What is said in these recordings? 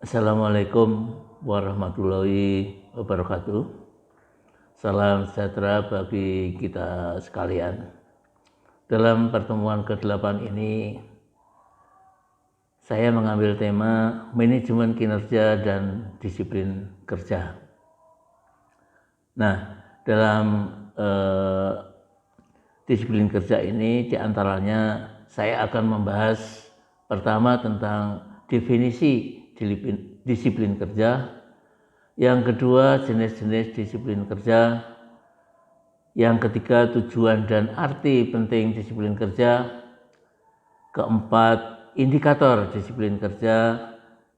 Assalamualaikum warahmatullahi wabarakatuh. Salam sejahtera bagi kita sekalian. Dalam pertemuan ke-8 ini, saya mengambil tema manajemen kinerja dan disiplin kerja. Nah, dalam disiplin kerja ini diantaranya saya akan membahas pertama tentang definisi disiplin kerja, yang kedua jenis-jenis disiplin kerja, yang ketiga tujuan dan arti penting disiplin kerja, keempat indikator disiplin kerja,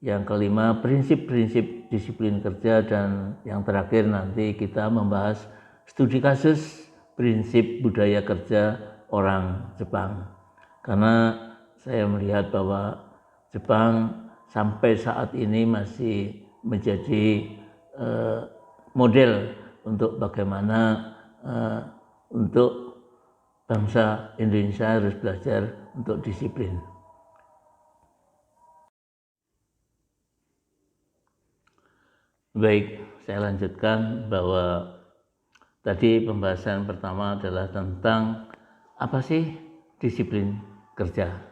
yang kelima prinsip-prinsip disiplin kerja, dan yang terakhir nanti kita membahas studi kasus prinsip budaya kerja orang Jepang. Karena saya melihat bahwa Jepang sampai saat ini masih menjadi model untuk bagaimana untuk bangsa Indonesia harus belajar untuk disiplin. Baik, saya lanjutkan bahwa tadi pembahasan pertama adalah tentang apa sih disiplin kerja.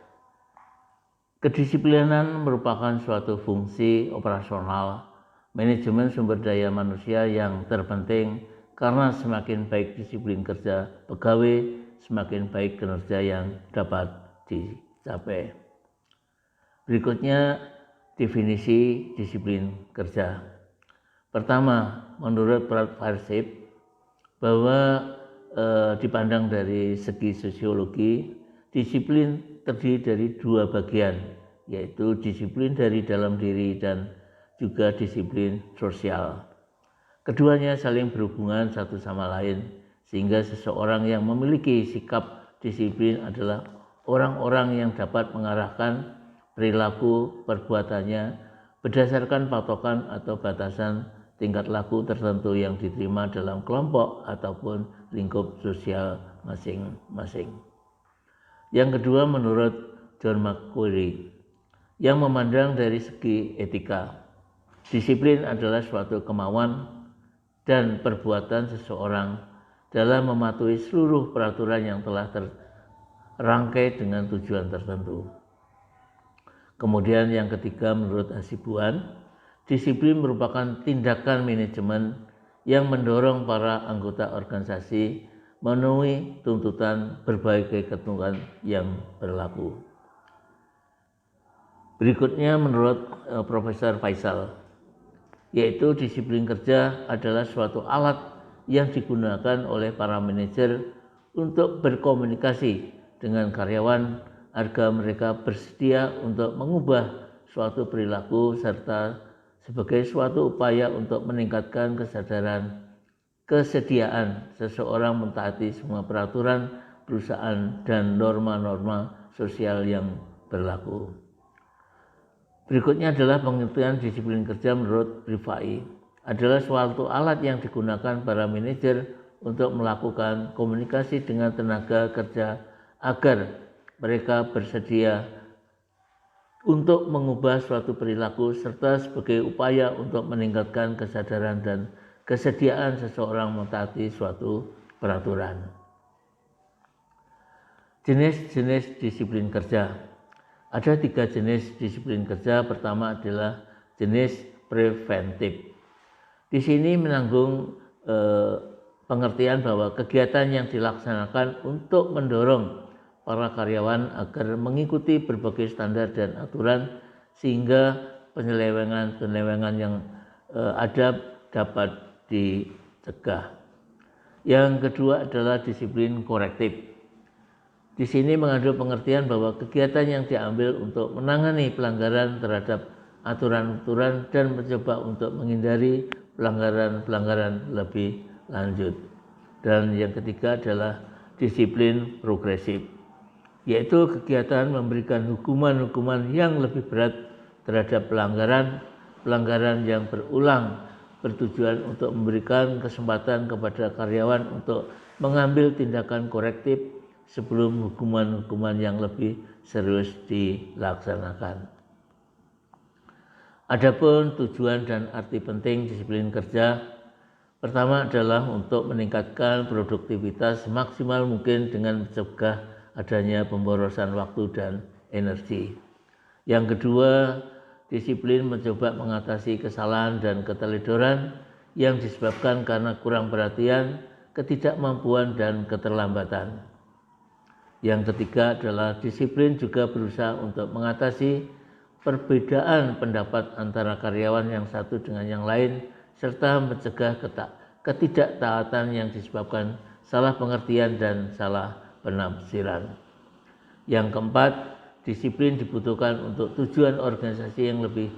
Kedisiplinan merupakan suatu fungsi operasional manajemen sumber daya manusia yang terpenting, karena semakin baik disiplin kerja pegawai, semakin baik kinerja yang dapat dicapai. Berikutnya definisi disiplin kerja. Pertama, menurut Brad Farsib, bahwa dipandang dari segi sosiologi, disiplin terdiri dari dua bagian, yaitu disiplin dari dalam diri dan juga disiplin sosial. Keduanya saling berhubungan satu sama lain, sehingga seseorang yang memiliki sikap disiplin adalah orang-orang yang dapat mengarahkan perilaku perbuatannya berdasarkan patokan atau batasan tingkat laku tertentu yang diterima dalam kelompok ataupun lingkup sosial masing-masing. Yang kedua, menurut John Macquarie, yang memandang dari segi etika, disiplin adalah suatu kemauan dan perbuatan seseorang dalam mematuhi seluruh peraturan yang telah terangkai dengan tujuan tertentu. Kemudian yang ketiga, menurut Hasibuan, disiplin merupakan tindakan manajemen yang mendorong para anggota organisasi memenuhi tuntutan berbagai ketentuan yang berlaku. Berikutnya menurut Profesor Faisal, yaitu disiplin kerja adalah suatu alat yang digunakan oleh para manajer untuk berkomunikasi dengan karyawan agar mereka bersedia untuk mengubah suatu perilaku serta sebagai suatu upaya untuk meningkatkan kesediaan seseorang mentaati semua peraturan perusahaan dan norma-norma sosial yang berlaku. Berikutnya adalah pengertian disiplin kerja menurut Rifai, adalah suatu alat yang digunakan para manajer untuk melakukan komunikasi dengan tenaga kerja agar mereka bersedia untuk mengubah suatu perilaku serta sebagai upaya untuk meningkatkan kesadaran dan kesediaan seseorang mentaati suatu peraturan. Jenis-jenis disiplin kerja. Ada 3 jenis disiplin kerja. Pertama adalah jenis preventif. Di sini menanggung pengertian bahwa kegiatan yang dilaksanakan untuk mendorong para karyawan agar mengikuti berbagai standar dan aturan sehingga penyelewengan yang ada dapat dicegah. Yang kedua adalah disiplin korektif. Di sini mengandung pengertian bahwa kegiatan yang diambil untuk menangani pelanggaran terhadap aturan-aturan dan mencoba untuk menghindari pelanggaran-pelanggaran lebih lanjut. Dan yang ketiga adalah disiplin progresif, yaitu kegiatan memberikan hukuman-hukuman yang lebih berat terhadap pelanggaran yang berulang, bertujuan untuk memberikan kesempatan kepada karyawan untuk mengambil tindakan korektif sebelum hukuman-hukuman yang lebih serius dilaksanakan. Adapun tujuan dan arti penting disiplin kerja, pertama adalah untuk meningkatkan produktivitas semaksimal mungkin dengan mencegah adanya pemborosan waktu dan energi. Yang kedua, disiplin mencoba mengatasi kesalahan dan keteledoran yang disebabkan karena kurang perhatian, ketidakmampuan, dan keterlambatan. Yang ketiga adalah disiplin juga berusaha untuk mengatasi perbedaan pendapat antara karyawan yang satu dengan yang lain, serta mencegah ketidaktaatan yang disebabkan salah pengertian dan salah penafsiran. Yang keempat, disiplin dibutuhkan untuk tujuan organisasi yang lebih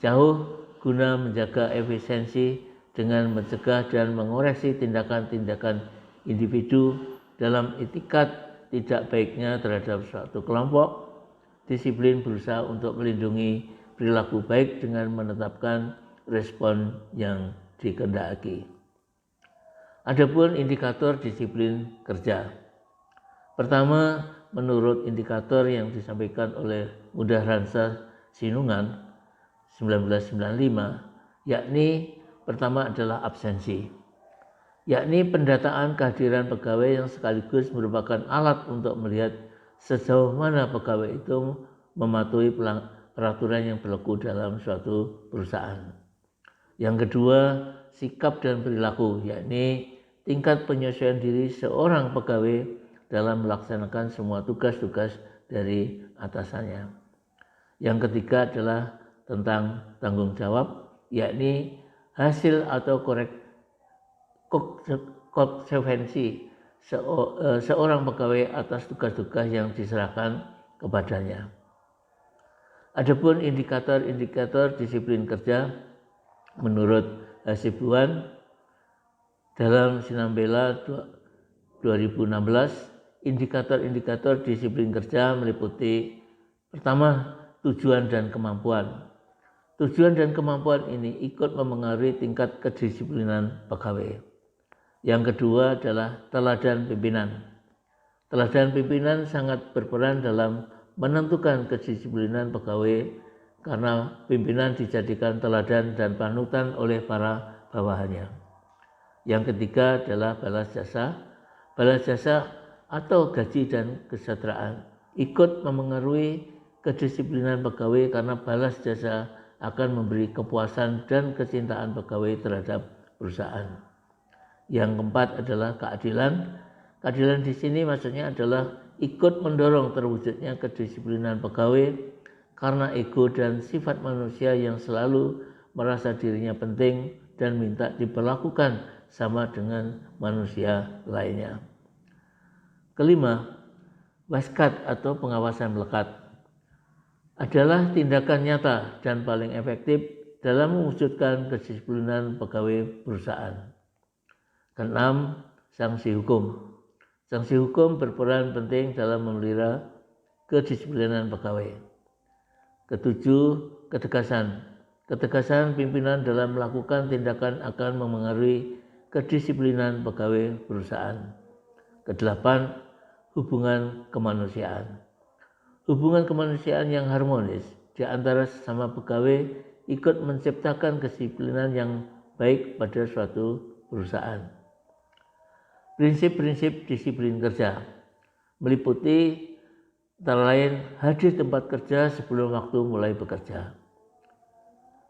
jauh guna menjaga efisiensi dengan mencegah dan mengoreksi tindakan-tindakan individu dalam itikat tidak baiknya terhadap suatu kelompok. Disiplin berusaha untuk melindungi perilaku baik dengan menetapkan respon yang dikehendaki. Adapun indikator disiplin kerja. Pertama, menurut indikator yang disampaikan oleh Mudaharansa Sinungan 1995, yakni pertama adalah absensi, yakni pendataan kehadiran pegawai yang sekaligus merupakan alat untuk melihat sejauh mana pegawai itu mematuhi peraturan yang berlaku dalam suatu perusahaan. Yang kedua, sikap dan perilaku, yakni tingkat penyesuaian diri seorang pegawai dalam melaksanakan semua tugas-tugas dari atasannya. Yang ketiga adalah tentang tanggung jawab, yakni hasil atau konsekuensi seorang pegawai atas tugas-tugas yang diserahkan kepadanya. Adapun indikator-indikator disiplin kerja menurut Hasibuan dalam Sinambela 2016, indikator-indikator disiplin kerja meliputi pertama, tujuan dan kemampuan. Tujuan dan kemampuan ini ikut memengaruhi tingkat kedisiplinan pegawai. Yang kedua adalah teladan pimpinan. Teladan pimpinan sangat berperan dalam menentukan kedisiplinan pegawai karena pimpinan dijadikan teladan dan panutan oleh para bawahannya. Yang ketiga adalah balas jasa. Balas jasa atau gaji dan kesejahteraan ikut memengaruhi kedisiplinan pegawai karena balas jasa akan memberi kepuasan dan kecintaan pegawai terhadap perusahaan. Yang keempat adalah keadilan. Keadilan di sini maksudnya adalah ikut mendorong terwujudnya kedisiplinan pegawai karena ego dan sifat manusia yang selalu merasa dirinya penting dan minta diperlakukan sama dengan manusia lainnya. Kelima, waskat atau pengawasan melekat adalah tindakan nyata dan paling efektif dalam mewujudkan kedisiplinan pegawai perusahaan. Keenam, sanksi hukum. Sanksi hukum berperan penting dalam memelihara kedisiplinan pegawai. Ketujuh, ketegasan. Ketegasan pimpinan dalam melakukan tindakan akan memengaruhi kedisiplinan pegawai perusahaan. Kedelapan, hubungan kemanusiaan. Hubungan kemanusiaan yang harmonis di antara sesama pegawai ikut menciptakan kedisiplinan yang baik pada suatu perusahaan. Prinsip-prinsip disiplin kerja meliputi antara lain hadir tempat kerja sebelum waktu mulai bekerja.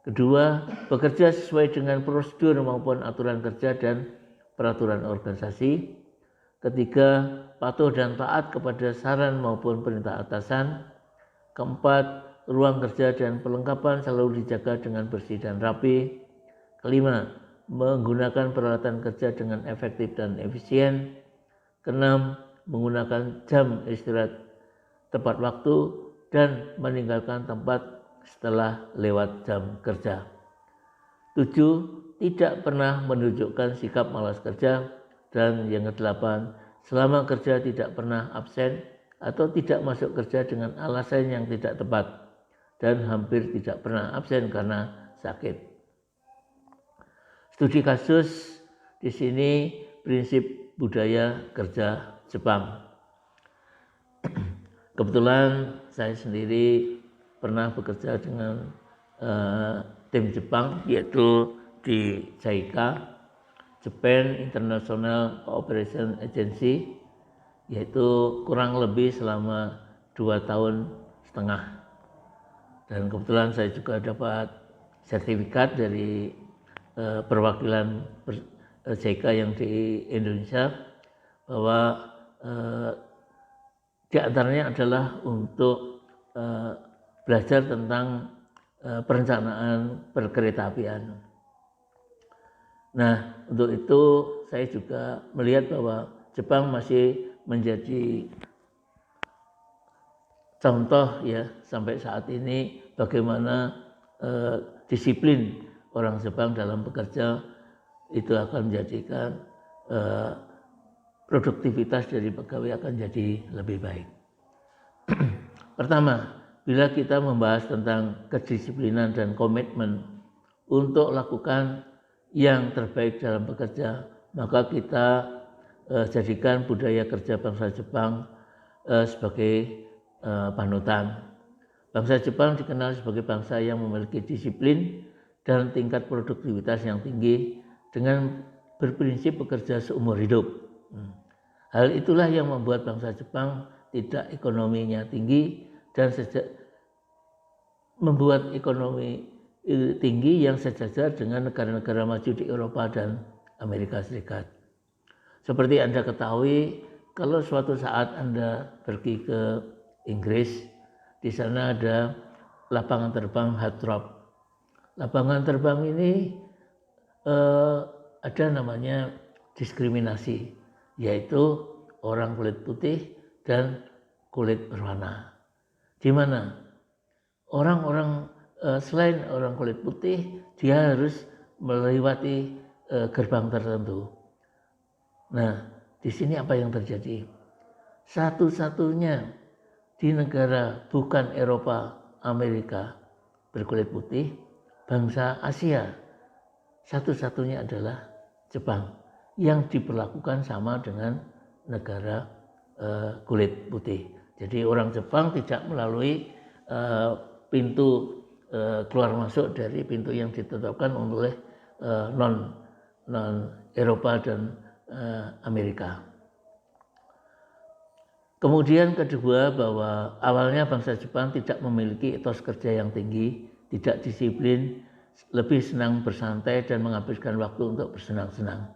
Kedua, bekerja sesuai dengan prosedur maupun aturan kerja dan peraturan organisasi. Ketiga, patuh dan taat kepada saran maupun perintah atasan. Keempat, ruang kerja dan perlengkapan selalu dijaga dengan bersih dan rapi. Kelima, menggunakan peralatan kerja dengan efektif dan efisien. Keenam, menggunakan jam istirahat tepat waktu dan meninggalkan tempat setelah lewat jam kerja. 7, tidak pernah menunjukkan sikap malas kerja. Dan yang ke-8, selama kerja tidak pernah absen atau tidak masuk kerja dengan alasan yang tidak tepat dan hampir tidak pernah absen karena sakit. Studi kasus di sini prinsip budaya kerja Jepang. Kebetulan saya sendiri pernah bekerja dengan tim Jepang, yaitu di JICA, Japan International Cooperation Agency, yaitu kurang lebih selama 2,5 tahun. Dan kebetulan saya juga dapat sertifikat dari perwakilan JICA yang di Indonesia, bahwa di antaranya adalah untuk belajar tentang perencanaan perkeretaapian. Nah, untuk itu saya juga melihat bahwa Jepang masih menjadi contoh ya sampai saat ini bagaimana disiplin orang Jepang dalam bekerja itu akan menjadikan produktivitas dari pegawai akan jadi lebih baik. Pertama, bila kita membahas tentang kedisiplinan dan komitmen untuk lakukan yang terbaik dalam bekerja, maka kita jadikan budaya kerja bangsa Jepang sebagai panutan. Bangsa Jepang dikenal sebagai bangsa yang memiliki disiplin dan tingkat produktivitas yang tinggi dengan berprinsip bekerja seumur hidup. Hal itulah yang membuat bangsa Jepang tidak ekonominya tinggi dan membuat ekonomi tinggi yang sejajar dengan negara-negara maju di Eropa dan Amerika Serikat. Seperti Anda ketahui, kalau suatu saat Anda pergi ke Inggris, di sana ada lapangan terbang Hathrop. Lapangan terbang ini ada namanya diskriminasi, yaitu orang kulit putih dan kulit berwarna. Di mana orang-orang selain orang kulit putih, dia harus melewati gerbang tertentu. Nah, di sini apa yang terjadi? Satu-satunya di negara bukan Eropa, Amerika berkulit putih, bangsa Asia, satu-satunya adalah Jepang yang diperlakukan sama dengan negara kulit putih. Jadi orang Jepang tidak melalui pintu keluar masuk dari pintu yang ditetapkan oleh non Eropa dan Amerika. Kemudian kedua, bahwa awalnya bangsa Jepang tidak memiliki etos kerja yang tinggi, tidak disiplin, lebih senang bersantai dan menghabiskan waktu untuk bersenang-senang.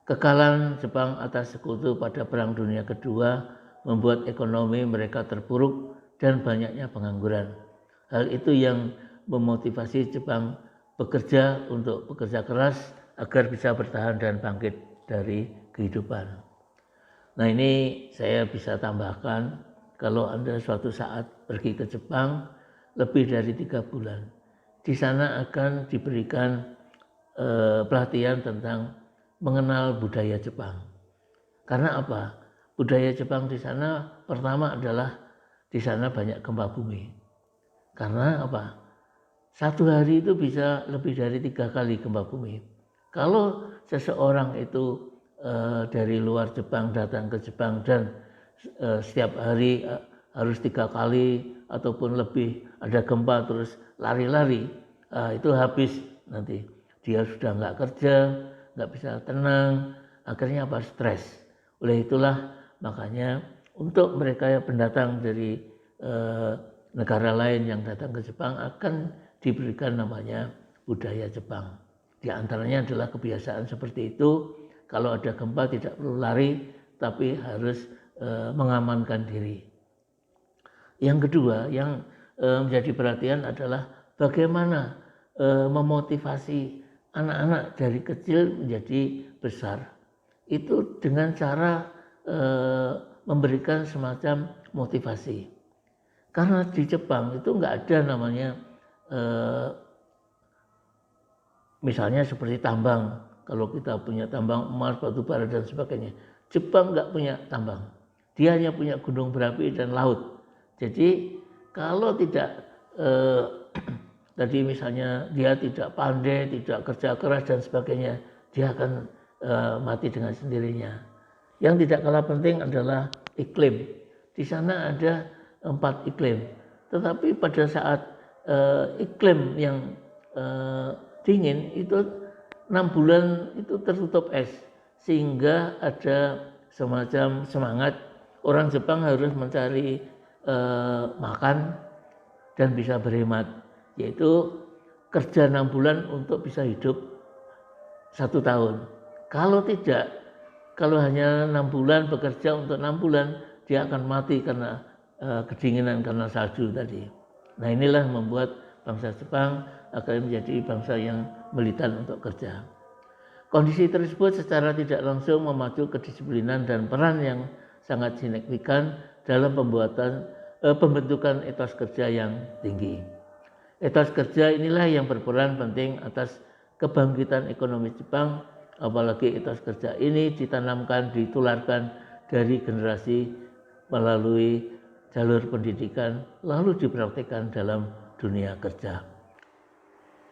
Kekalahan Jepang atas sekutu pada Perang Dunia Kedua membuat ekonomi mereka terpuruk dan banyaknya pengangguran. Hal itu yang memotivasi Jepang bekerja keras agar bisa bertahan dan bangkit dari kehidupan. Nah, ini saya bisa tambahkan, kalau Anda suatu saat pergi ke Jepang lebih dari 3 bulan, di sana akan diberikan pelatihan tentang mengenal budaya Jepang. Karena apa? Budaya Jepang di sana pertama adalah di sana banyak gempa bumi. Karena apa? Satu hari itu bisa lebih dari 3 kali gempa bumi. Kalau seseorang itu dari luar Jepang datang ke Jepang dan setiap hari harus 3 kali ataupun lebih ada gempa terus lari-lari, itu habis nanti. Dia sudah nggak kerja, nggak bisa tenang, akhirnya apa? Stres. Oleh itulah makanya untuk mereka yang pendatang dari negara lain yang datang ke Jepang akan diberikan namanya budaya Jepang. Di antaranya adalah kebiasaan seperti itu. Kalau ada gempa tidak perlu lari, tapi harus mengamankan diri. Yang kedua yang menjadi perhatian adalah bagaimana memotivasi anak-anak dari kecil menjadi besar. Itu dengan cara memberikan semacam motivasi. Karena di Jepang itu nggak ada namanya misalnya seperti tambang. Kalau kita punya tambang emas, batu bara dan sebagainya. Jepang nggak punya tambang. Dia hanya punya gunung berapi dan laut. Jadi kalau tidak tadi misalnya dia tidak pandai, tidak kerja keras dan sebagainya, dia akan mati dengan sendirinya. Yang tidak kalah penting adalah iklim. Di sana ada 4 iklim. Tetapi pada saat iklim yang dingin itu 6 bulan itu tertutup es, sehingga ada semacam semangat orang Jepang harus mencari makan dan bisa berhemat, yaitu kerja 6 bulan untuk bisa hidup 1 tahun. Kalau tidak, kalau hanya 6 bulan bekerja untuk 6 bulan, dia akan mati karena kedinginan karena salju tadi. Nah, inilah membuat bangsa Jepang akan menjadi bangsa yang militan untuk kerja. Kondisi tersebut secara tidak langsung memacu kedisiplinan dan peran yang sangat signifikan dalam pembentukan etos kerja yang tinggi. Etos kerja inilah yang berperan penting atas kebangkitan ekonomi Jepang, apalagi etos kerja ini ditanamkan, ditularkan dari generasi melalui jalur pendidikan, lalu dipraktikkan dalam dunia kerja.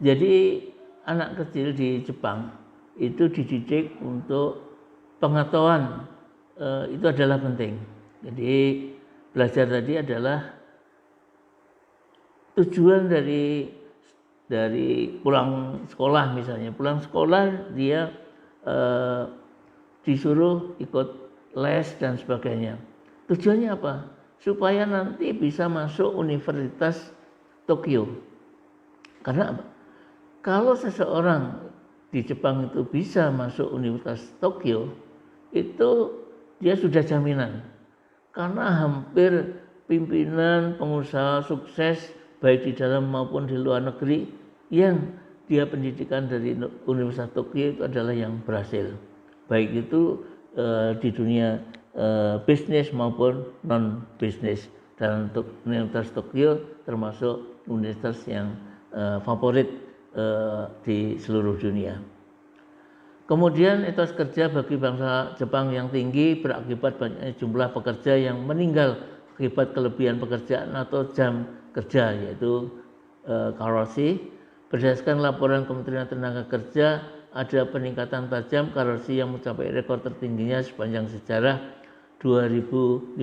Jadi anak kecil di Jepang itu dididik untuk pengetahuan, itu adalah penting. Jadi belajar tadi adalah tujuan dari pulang sekolah. Misalnya pulang sekolah dia disuruh ikut les dan sebagainya. Tujuannya apa? Supaya nanti bisa masuk Universitas Tokyo. Karena apa? Kalau seseorang di Jepang itu bisa masuk Universitas Tokyo, itu dia sudah jaminan. Karena hampir pimpinan pengusaha sukses baik di dalam maupun di luar negeri yang dia pendidikan dari Universitas Tokyo itu adalah yang berhasil. Baik itu di dunia bisnis maupun non bisnis, dan untuk Universitas Tokyo termasuk universitas yang favorit di seluruh dunia. Kemudian etos kerja bagi bangsa Jepang yang tinggi berakibat banyaknya jumlah pekerja yang meninggal akibat kelebihan pekerjaan atau jam kerja, yaitu karosi. Berdasarkan laporan Kementerian Tenaga Kerja, ada peningkatan tajam karosi yang mencapai rekor tertingginya sepanjang sejarah. 2015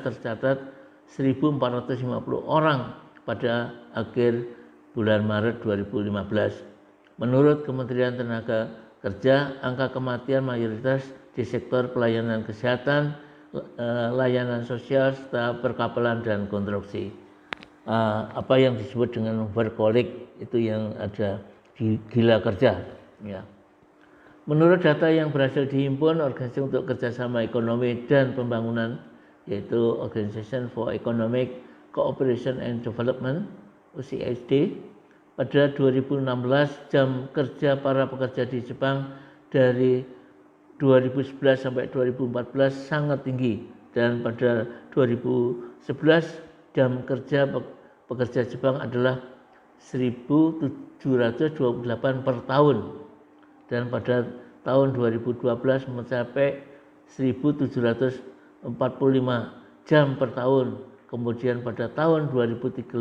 tercatat 1.450 orang pada akhir bulan Maret 2015. Menurut Kementerian Tenaga Kerja, angka kematian mayoritas di sektor pelayanan kesehatan, layanan sosial, serta perkapalan dan konstruksi. Apa yang disebut dengan workaholic itu yang ada di gila kerja. Ya. Menurut data yang berhasil dihimpun Organisasi untuk Kerjasama Ekonomi dan Pembangunan, yaitu Organization for Economic Cooperation and Development (OECD), pada 2016 jam kerja para pekerja di Jepang dari 2011 sampai 2014 sangat tinggi, dan pada 2011 jam kerja pekerja Jepang adalah 1.728 per tahun, dan pada tahun 2012 mencapai 1.745 jam per tahun. Kemudian pada tahun 2013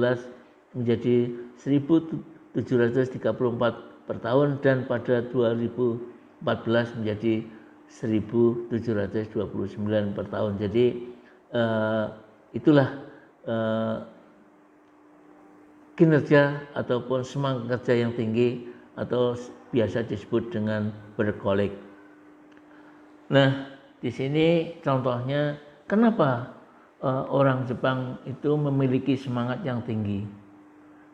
menjadi 1.734 per tahun, dan pada 2014 menjadi 1.729 per tahun. Jadi itulah kinerja ataupun semangat kerja yang tinggi atau biasa disebut dengan workaholic. Nah, di sini contohnya kenapa orang Jepang itu memiliki semangat yang tinggi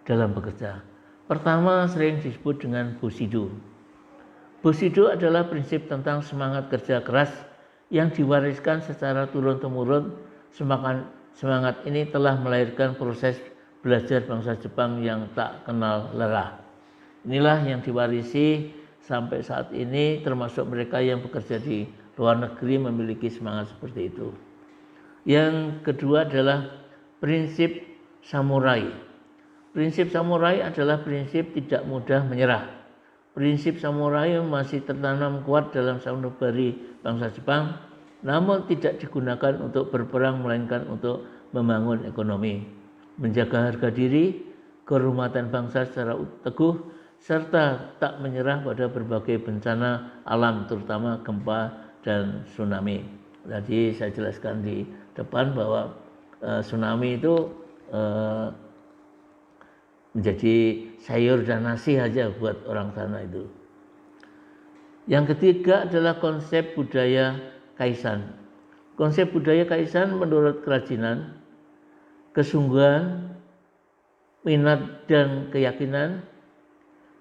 dalam bekerja. Pertama, sering disebut dengan Bushido. Bushido adalah prinsip tentang semangat kerja keras yang diwariskan secara turun-temurun. Semangat ini telah melahirkan proses belajar bangsa Jepang yang tak kenal lelah. Inilah yang diwarisi sampai saat ini, termasuk mereka yang bekerja di luar negeri memiliki semangat seperti itu. Yang kedua adalah prinsip samurai. Prinsip samurai adalah prinsip tidak mudah menyerah. Prinsip samurai masih tertanam kuat dalam sanubari bangsa Jepang, namun tidak digunakan untuk berperang melainkan untuk membangun ekonomi, menjaga harga diri, kehormatan bangsa secara teguh, serta tak menyerah pada berbagai bencana alam, terutama gempa dan tsunami. Tadi saya jelaskan di depan bahwa tsunami itu menjadi sayur dan nasi aja buat orang sana itu. Yang ketiga adalah konsep budaya kaisan. Konsep budaya kaisan menurut kerajinan, kesungguhan, minat dan keyakinan,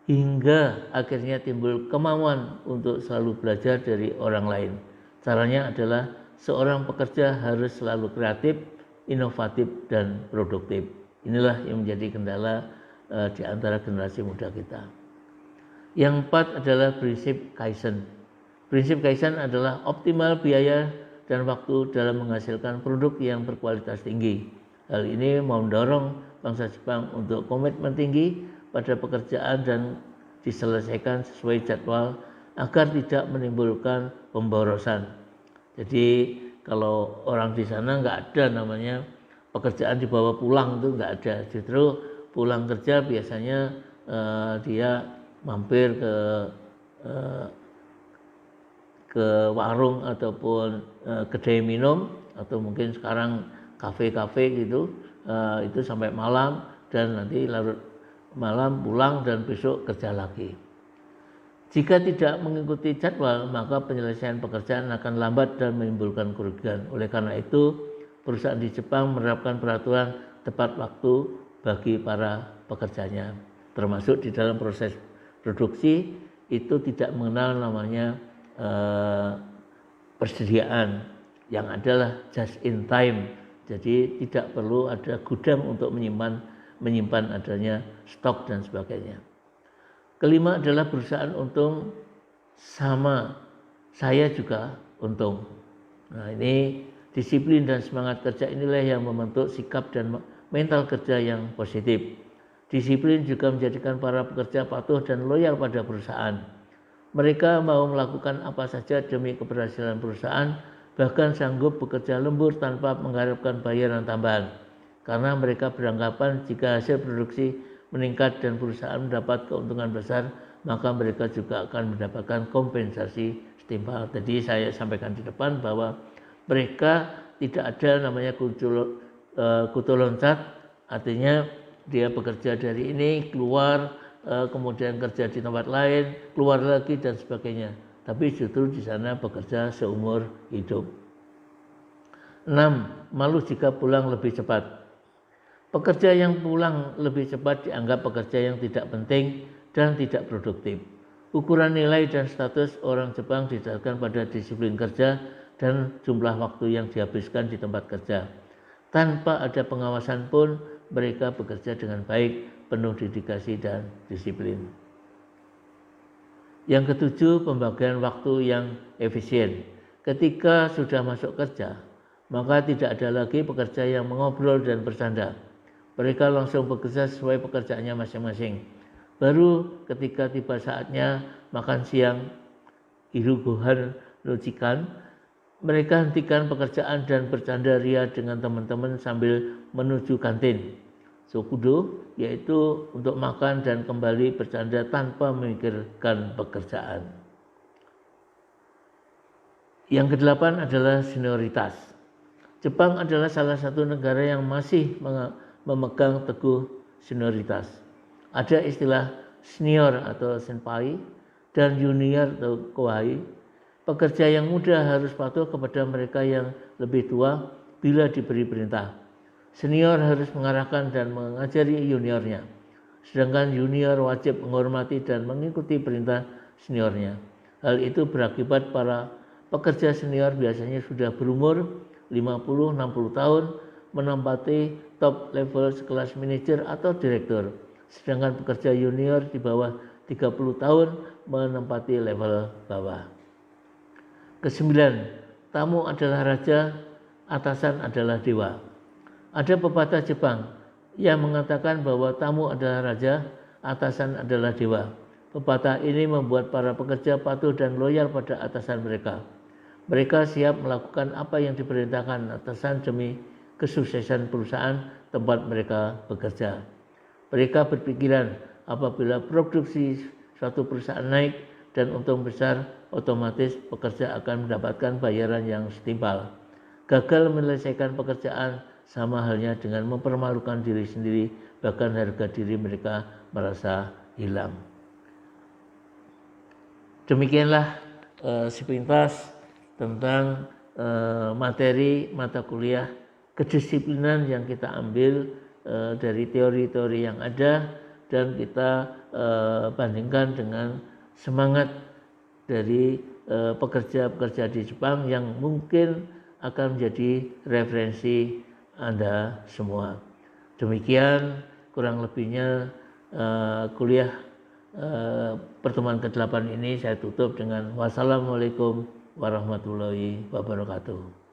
hingga akhirnya timbul kemauan untuk selalu belajar dari orang lain. Caranya adalah seorang pekerja harus selalu kreatif, inovatif, dan produktif. Inilah yang menjadi kendala di antara generasi muda kita. Yang 4 adalah prinsip Kaizen. Prinsip Kaizen adalah optimal biaya dan waktu dalam menghasilkan produk yang berkualitas tinggi. Hal ini mendorong bangsa Jepang untuk komitmen tinggi pada pekerjaan dan diselesaikan sesuai jadwal agar tidak menimbulkan pemborosan. Jadi kalau orang di sana nggak ada namanya pekerjaan dibawa pulang, itu nggak ada. Justru pulang kerja biasanya dia mampir ke warung ataupun kedai minum, atau mungkin sekarang kafe-kafe gitu, itu sampai malam dan nanti larut malam pulang dan besok kerja lagi. Jika tidak mengikuti jadwal, maka penyelesaian pekerjaan akan lambat dan menimbulkan kerugian. Oleh karena itu, perusahaan di Jepang menerapkan peraturan tepat waktu bagi para pekerjanya, termasuk di dalam proses produksi itu tidak mengenal namanya persediaan, yang adalah just in time. Jadi tidak perlu ada gudang untuk menyimpan adanya stok dan sebagainya. Kelima adalah perusahaan untung sama saya juga untung. Nah, ini disiplin dan semangat kerja inilah yang membentuk sikap dan mental kerja yang positif. Disiplin juga menjadikan para pekerja patuh dan loyal pada perusahaan. Mereka mau melakukan apa saja demi keberhasilan perusahaan, bahkan sanggup bekerja lembur tanpa mengharapkan bayaran tambahan. Karena mereka beranggapan jika hasil produksi meningkat dan perusahaan mendapat keuntungan besar, maka mereka juga akan mendapatkan kompensasi setimpal. Jadi saya sampaikan di depan bahwa mereka tidak ada namanya kutu loncat, artinya dia bekerja dari ini, keluar, kemudian kerja di tempat lain, keluar lagi dan sebagainya. Tapi justru di sana bekerja seumur hidup. 6. Malu jika pulang lebih cepat. Pekerja yang pulang lebih cepat dianggap pekerja yang tidak penting dan tidak produktif. Ukuran nilai dan status orang Jepang didasarkan pada disiplin kerja dan jumlah waktu yang dihabiskan di tempat kerja. Tanpa ada pengawasan pun mereka bekerja dengan baik, penuh dedikasi dan disiplin. Yang ketujuh, pembagian waktu yang efisien. Ketika sudah masuk kerja, maka tidak ada lagi pekerja yang mengobrol dan bersanda. Mereka langsung bekerja sesuai pekerjaannya masing-masing. Baru ketika tiba saatnya makan siang, irugohan lucikan, mereka hentikan pekerjaan dan bercanda ria dengan teman-teman sambil menuju kantin. Sokudo, yaitu untuk makan dan kembali bercanda tanpa memikirkan pekerjaan. Yang kedelapan adalah senioritas. Jepang adalah salah satu negara yang masih memegang teguh senioritas. Ada istilah senior atau senpai dan junior atau kouhai. Pekerja yang muda harus patuh kepada mereka yang lebih tua bila diberi perintah. Senior harus mengarahkan dan mengajari juniornya. Sedangkan junior wajib menghormati dan mengikuti perintah seniornya. Hal itu berakibat para pekerja senior biasanya sudah berumur 50-60 tahun menempati top level sekelas manajer atau direktur. Sedangkan pekerja junior di bawah 30 tahun menempati level bawah. Kesembilan, tamu adalah raja, atasan adalah dewa. Ada pepatah Jepang yang mengatakan bahwa tamu adalah raja, atasan adalah dewa. Pepatah ini membuat para pekerja patuh dan loyal pada atasan mereka. Mereka siap melakukan apa yang diperintahkan atasan demi kesuksesan perusahaan tempat mereka bekerja. Mereka berpikiran apabila produksi suatu perusahaan naik dan untung besar, otomatis pekerja akan mendapatkan bayaran yang setimpal. Gagal menyelesaikan pekerjaan sama halnya dengan mempermalukan diri sendiri, bahkan harga diri mereka merasa hilang. Demikianlah sepintas tentang materi mata kuliah kedisiplinan yang kita ambil dari teori-teori yang ada, dan kita bandingkan dengan semangat dari pekerja-pekerja di Jepang yang mungkin akan menjadi referensi Anda semua. Demikian kurang lebihnya kuliah pertemuan ke-8 ini saya tutup dengan wassalamualaikum warahmatullahi wabarakatuh.